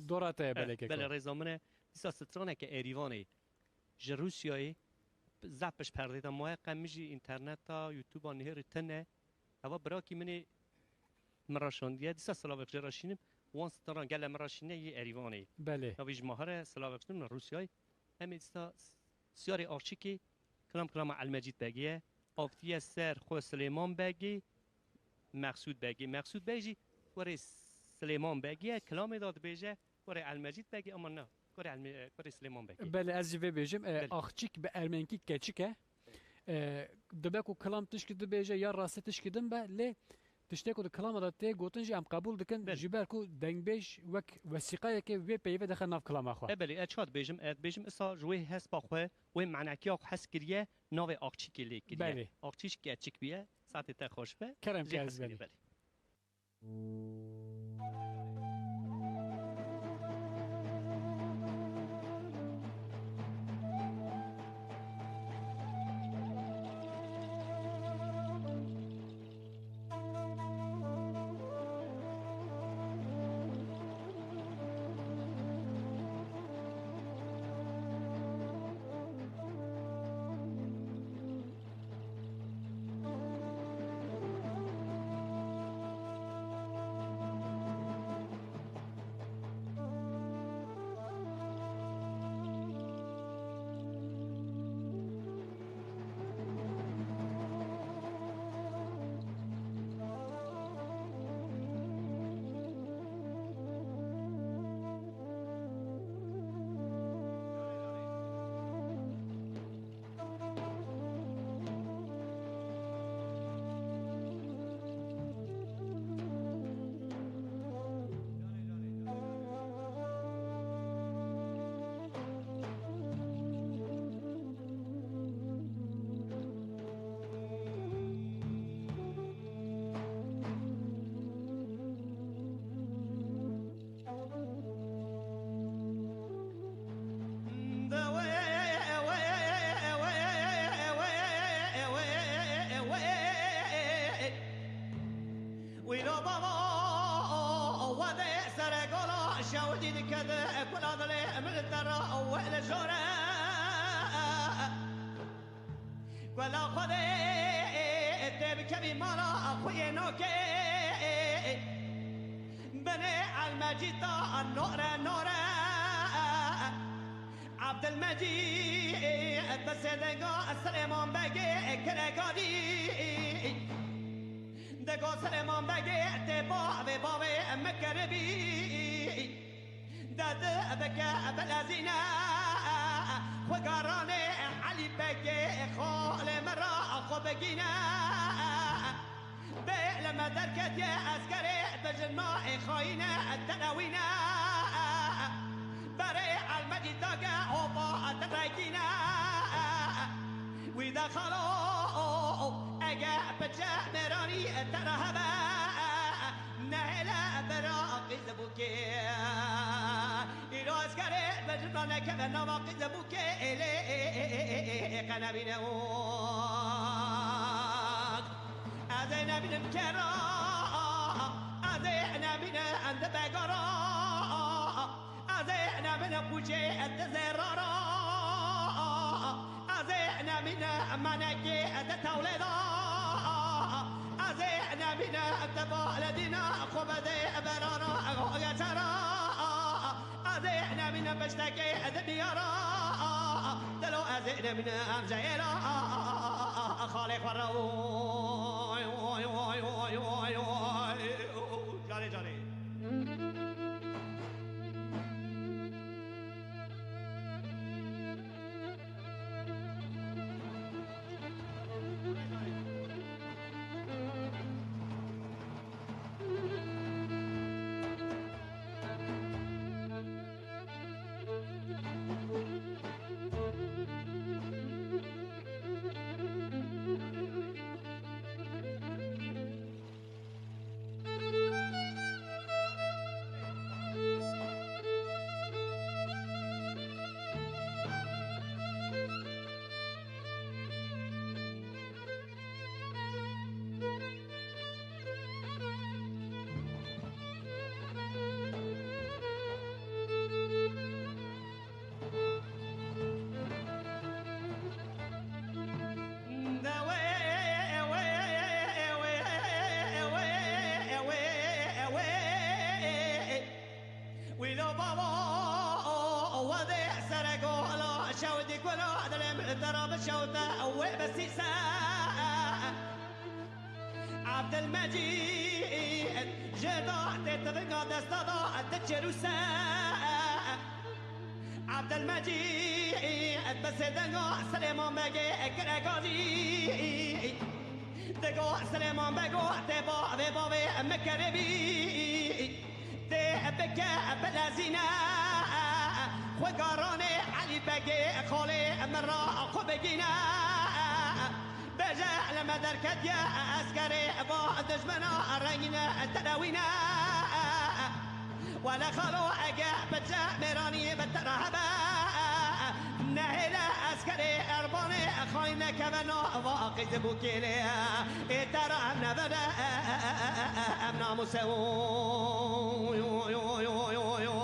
دورته بله که بله رزامنه دیسا سترانه که ایریوانی ج روسیای زپش پردیدم ماه قمیجی اینترنت تا یوتیوب آنه رتنه اوا براکی منی مراشاندیه دیسا سلاوک جراشینم وان ستران گل مراشینه یه ایریوانی بله نویج ماهر سلاوک من روسیای امی دیسا سیاری آرچیکی کلام علمجید بگیه آفتیه سر خو سلیمان بگی مقصود بگی وری سلیمان بگی کلام داد بیجه وری علمجید بگی اما نه وری سلیمان بگی بله از جوی بیجم آخچیک به ارمنکی کچیکه دبکو کلام تشکی دبیجه یا راسته تشکی دم به لی تشتی کو کلام داده گوتن جی ام قبول دکن جبر کو دنگ بیش وک وسیقه که وی پیوه دخل ناف کلام آخوا بله اتشاد بیجم اصلا جوی حس باخوه و معنی آخ حس کریه نو آخچیک لی کریه بله آخچیش کچیک بیه ساعت تا خوش به کرم که از بله ولا خذي تبكي مالا أخوي نوكي بني المجيد النور عبد المجيد بسيدقا سليمان بقي كرقادي دقا سليمان بقي تبابي بابي مكربي داد بكا بلازينا وقراني علي بكي خال مرا أخو بقينا لما دركت يا عسكري بجماع خاينة التناوينا بريع المجد داقا عوضا التراكينا ودخلوا أجا بجامراني الترهبا نهلا براقي زبوكي إلو عسكري بجماع كبنا باقي زبوكي إلي قنابينا أذينا من الكرا أذينا من عند بقرا أذينا من بوجي التزرارا أذينا من مناكي التولدا أذينا من التبالدنا خبدي برانا أغترا أذينا من بشتكي الديارا دلو أذينا من أمزيرا خالق وروي جاري جاري بابا وذي سرقوا لا شودي كلا دلم الدرب شوته وبسيسه عبد المجيد جدع تترقى دستادا تجروسه عبد المجيد بس دقا سليمان بقى كرقادي دقا سليمان بقى تبا ببا مكربي تبكى بلازينا وقاراني علي بقى خالي مرا خبقينا بجا لما دركت يا عسكري با دشمنا رنگنا تداوينا ولا خلو اجا بجا ميراني بترهبا نهلا عسكري ارباني خاينة كمنا واقز بوكيلي ترى نبدا امنا مسوو يو يو يو يو يو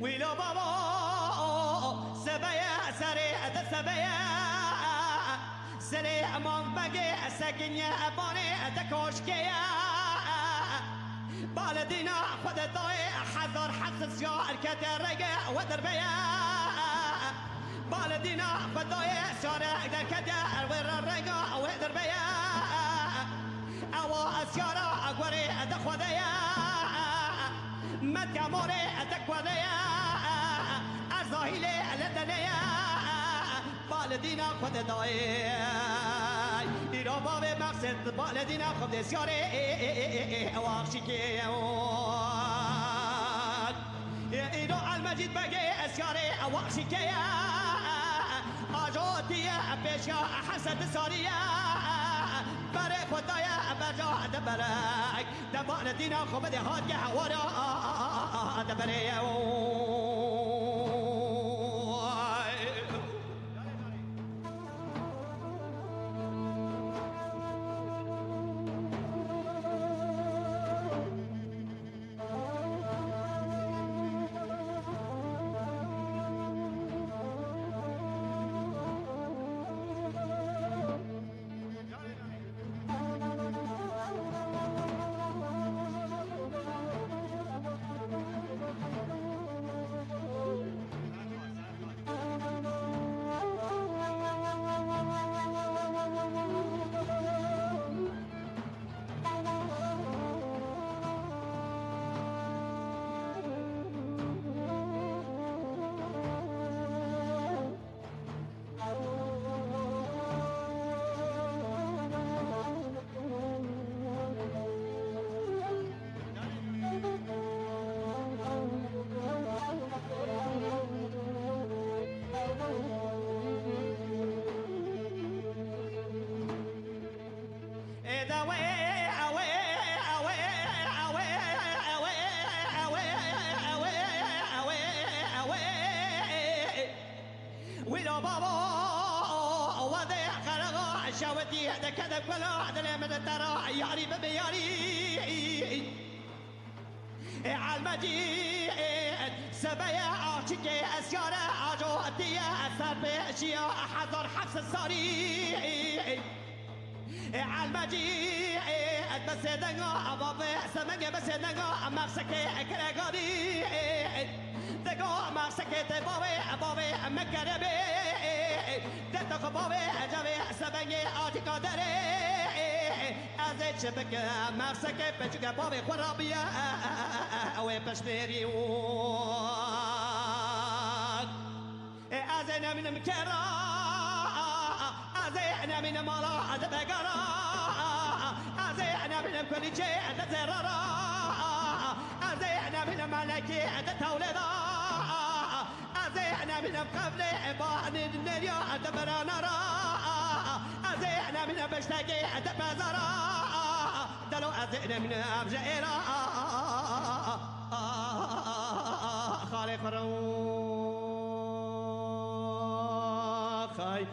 ويلو بابا سبايا سريع سبايا سريع من بقي ساكن يا ابوني تكوشكيا بالدينا خد طوي حذر حسس يا الكتر رجع ودربيا بالدينا خد طوي شارع الكتر ور الرجع ودربيا او اسيارا اقوري دخوديا متكاموري دكوديا ازاهيلي لدنيا بالدينا خد داي ایران باب مقصد بالدینا خود دسیاره واخشی که ایران المجید بگه اسیاره واخشی که آجادی پیشا حسد ساریه برای خدایا برجا دبرک دبان دینا خوب دهات که هوارا دبره ويلو بابا وذي خلقا شاودي هذا كذا كلا هذا من ترى ياري ببياري عالمجيد سبايا عاشق اسيارة عجوتية سر بشیا هزار حفظ ساری المجيء بس دنگا باب سمنگ بس دنگا مخسکه کرگاری دنگا مخسکه باب مکربه دتخ باب جوی سمنگ آتیکا دره از چپک مخسکه پچک باب خرابیه و پشتری از نمینم کرا أنا من مالا أنت بقرا أنا من كل شيء أنت زرارا أنا من ملكي أنت تولدا أنا من قبل بعد الدنيا أنت برانارا أنا من بشتكي أنت بزارا دلو أنا من أبجئرا خالق رو خاي